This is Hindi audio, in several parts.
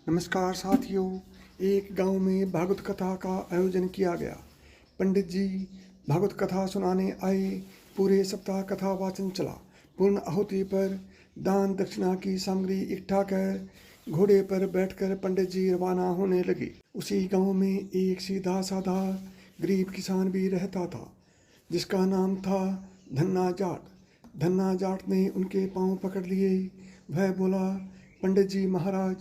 नमस्कार साथियों। एक गांव में भागवत कथा का आयोजन किया गया। पंडित जी भागवत कथा सुनाने आए। पूरे सप्ताह कथा वाचन चला। पूर्ण आहुति पर दान दक्षिणा की सामग्री इकट्ठा कर घोड़े पर बैठकर पंडित जी रवाना होने लगे। उसी गांव में एक सीधा साधा गरीब किसान भी रहता था, जिसका नाम था धन्ना जाट। धन्ना जाट ने उनके पांव पकड़ लिए। वह बोला, पंडित जी महाराज,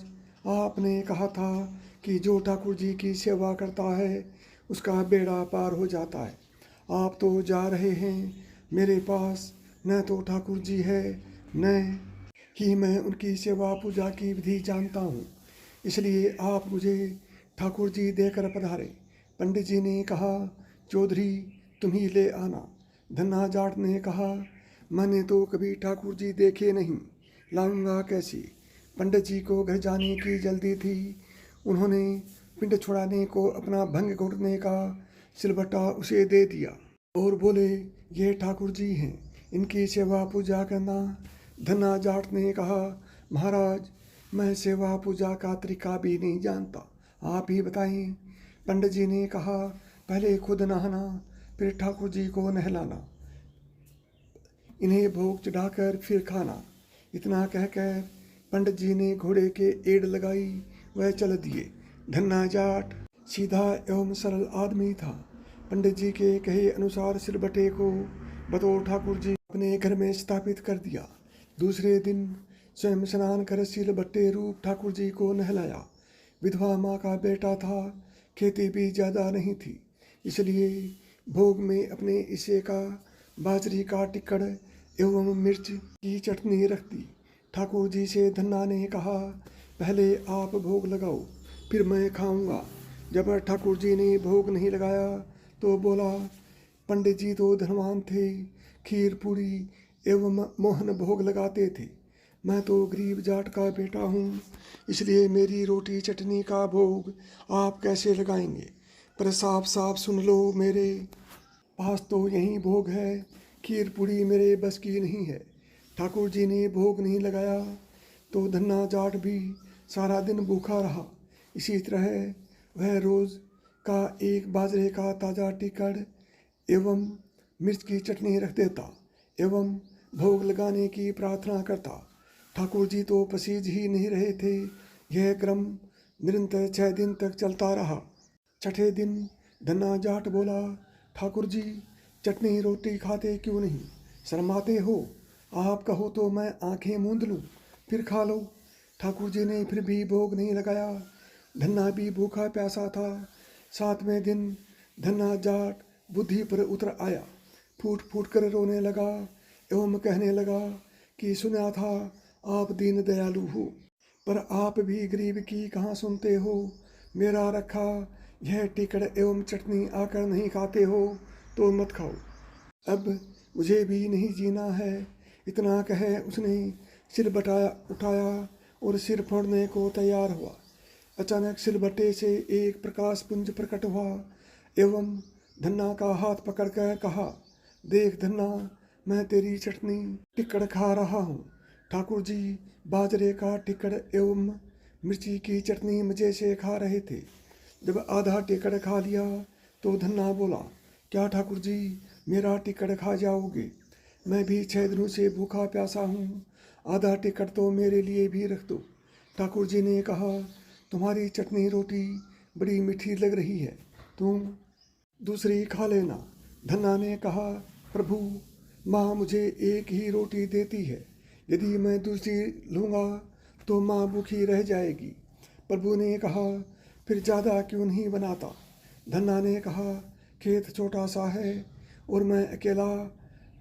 आपने कहा था कि जो ठाकुर जी की सेवा करता है उसका बेड़ा पार हो जाता है। आप तो जा रहे हैं, मेरे पास न तो ठाकुर जी है न ही मैं उनकी सेवा पूजा की विधि जानता हूँ, इसलिए आप मुझे ठाकुर जी देकर पधारे। पंडित जी ने कहा, चौधरी तुम ही ले आना। धन्ना जाट ने कहा, मैंने तो कभी ठाकुर जी देखे नहीं, लाऊंगा कैसे। पंडित जी को घर जाने की जल्दी थी। उन्होंने पिंड छुड़ाने को अपना भंग घोटने का सिलबट्टा उसे दे दिया और बोले, ये ठाकुर जी हैं, इनकी सेवा पूजा करना। धन्ना जाट ने कहा, महाराज मैं सेवा पूजा का तरीका भी नहीं जानता, आप ही बताएं। पंडित जी ने कहा, पहले खुद नहाना, फिर ठाकुर जी को नहलाना, इन्हें भोग चढ़ाकर फिर खाना। इतना कहकर पंडित जी ने घोड़े के एड़ लगाई, वह चल दिए। धन्ना जाट सीधा एवं सरल आदमी था। पंडित जी के कहे अनुसार सिलबट्टे को बतौर ठाकुर जी अपने घर में स्थापित कर दिया। दूसरे दिन स्वयं स्नान कर सिलबट्टे रूप ठाकुर जी को नहलाया। विधवा माँ का बेटा था, खेती भी ज़्यादा नहीं थी, इसलिए भोग में अपने इसे का बाजरी का टिक्कड़ एवं मिर्च की चटनी रख दी। ठाकुर जी से धन्ना ने कहा, पहले आप भोग लगाओ, फिर मैं खाऊंगा। जब ठाकुर जी ने भोग नहीं लगाया तो बोला, पंडित जी तो धनवान थे, खीर पूरी एवं मोहन भोग लगाते थे। मैं तो गरीब जाट का बेटा हूँ, इसलिए मेरी रोटी चटनी का भोग आप कैसे लगाएंगे। पर साफ साफ सुन लो, मेरे पास तो यही भोग है, खीर पूरी मेरे बस की नहीं है। ठाकुर जी ने भोग नहीं लगाया तो धन्ना जाट भी सारा दिन भूखा रहा। इसी तरह वह रोज़ का एक बाजरे का ताज़ा टिक्कड़ एवं मिर्च की चटनी रख देता एवं भोग लगाने की प्रार्थना करता। ठाकुर जी तो पसीज ही नहीं रहे थे। यह क्रम निरंतर 6 दिन तक चलता रहा। छठे दिन धन्ना जाट बोला, ठाकुर जी चटनी रोटी खाते क्यों नहीं, शर्माते हो? आप कहो तो मैं आंखें मूंद लूँ, फिर खा लो। ठाकुर जी ने फिर भी भोग नहीं लगाया। धन्ना भी भूखा प्यासा था। 7वें दिन धन्ना जाट बुद्धि पर उतर आया, फूट फूट कर रोने लगा एवं कहने लगा कि सुना था आप दीन दयालु हो, पर आप भी गरीब की कहाँ सुनते हो। मेरा रखा यह टिकड़ एवं चटनी आकर नहीं खाते हो तो मत खाओ, अब मुझे भी नहीं जीना है। इतना कह उसने सिर उठाया और सिर फोड़ने को तैयार हुआ। अचानक सिलबट्टे से एक प्रकाश पुंज प्रकट हुआ एवं धन्ना का हाथ पकड़कर कहा, देख धन्ना, मैं तेरी चटनी टिक्कड़ खा रहा हूँ। ठाकुर जी बाजरे का टिक्कड़ एवं मिर्ची की चटनी मज़े से खा रहे थे। जब आधा टिक्कड़ खा लिया तो धन्ना बोला, क्या ठाकुर जी मेरा टिक्कड़ खा जाओगे? मैं भी 6 दिनों से भूखा प्यासा हूँ, आधा टिक्कड़ तो मेरे लिए भी रख दो। ठाकुर जी ने कहा, तुम्हारी चटनी रोटी बड़ी मीठी लग रही है, तुम दूसरी खा लेना। धन्ना ने कहा, प्रभु माँ मुझे एक ही रोटी देती है, यदि मैं दूसरी लूँगा तो माँ भूखी रह जाएगी। प्रभु ने कहा, फिर ज़्यादा क्यों नहीं बनाता? धन्ना ने कहा, खेत छोटा सा है और मैं अकेला।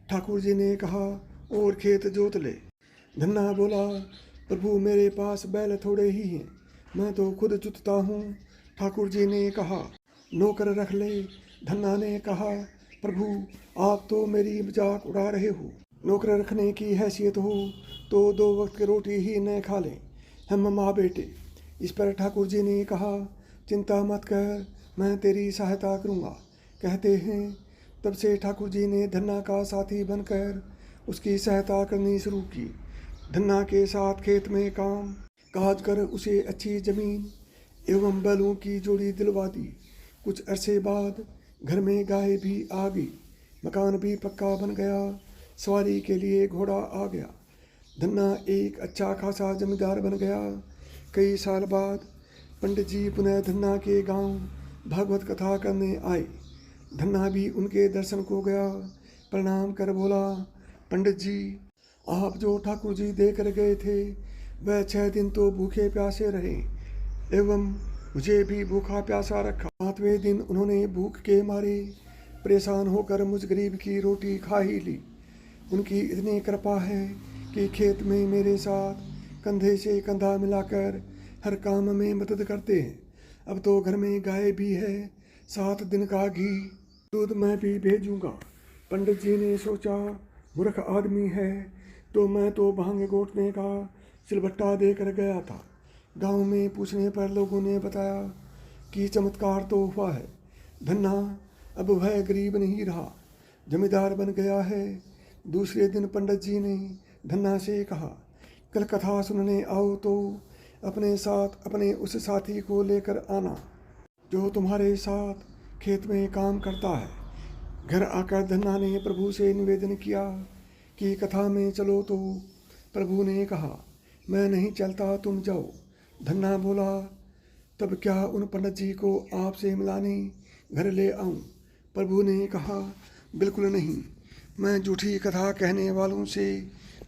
ठाकुर जी ने कहा, और खेत जोत ले। धन्ना बोला, प्रभु मेरे पास बैल थोड़े ही हैं, मैं तो खुद जुतता हूँ। ठाकुर जी ने कहा, नौकर रख ले। धन्ना ने कहा, प्रभु आप तो मेरी मजाक उड़ा रहे हो, नौकर रखने की हैसियत हो तो 2 वक्त की रोटी ही न खा लें हम माँ बेटे। इस पर ठाकुर जी ने कहा, चिंता मत कर, मैं तेरी सहायता करूँगा। कहते हैं तब से ठाकुर जी ने धन्ना का साथी बनकर उसकी सहायता करनी शुरू की। धन्ना के साथ खेत में काम काट कर उसे अच्छी जमीन एवं बैलों की जोड़ी दिलवा दी। कुछ अरसे बाद घर में गाय भी आ गई, मकान भी पक्का बन गया, सवारी के लिए घोड़ा आ गया। धन्ना एक अच्छा खासा जमींदार बन गया। कई साल बाद पंडित जी पुनः धन्ना के गांव भागवत कथा करने आए। धन्ना भी उनके दर्शन को गया, प्रणाम कर बोला, पंडित जी, आप जो ठाकुर जी देकर गए थे वह 6 दिन तो भूखे प्यासे रहे एवं मुझे भी भूखा प्यासा रखा। 7वें दिन उन्होंने भूख के मारे परेशान होकर मुझ गरीब की रोटी खा ही ली। उनकी इतनी कृपा है कि खेत में मेरे साथ कंधे से कंधा मिलाकर हर काम में मदद करते हैं। अब तो घर में गाय भी है, 7 दिन का घी दूध मैं भी भेजूंगा। पंडित जी ने सोचा, मूर्ख आदमी है, तो मैं तो भांग गोटने का सिलबट्टा देकर गया था। गांव में पूछने पर लोगों ने बताया कि चमत्कार तो हुआ है। धन्ना अब वह गरीब नहीं रहा, जमींदार बन गया है। दूसरे दिन पंडित जी ने धन्ना से कहा, कल कथा सुनने आओ तो अपने साथ अपने उस साथी को लेकर आना जो तुम्हारे साथ खेत में काम करता है। घर आकर धन्ना ने प्रभु से निवेदन किया कि कथा में चलो, तो प्रभु ने कहा, मैं नहीं चलता, तुम जाओ। धन्ना बोला, तब क्या उन पंडित जी को आपसे मिलाने घर ले आऊं? प्रभु ने कहा, बिल्कुल नहीं, मैं झूठी कथा कहने वालों से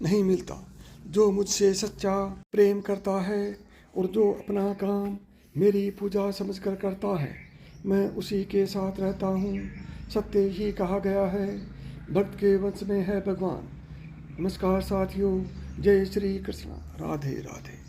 नहीं मिलता। जो मुझसे सच्चा प्रेम करता है और जो अपना काम मेरी पूजा समझकर करता है, मैं उसी के साथ रहता हूँ। सत्य ही कहा गया है, भक्त के वंश में है भगवान। नमस्कार साथियों, जय श्री कृष्ण, राधे राधे।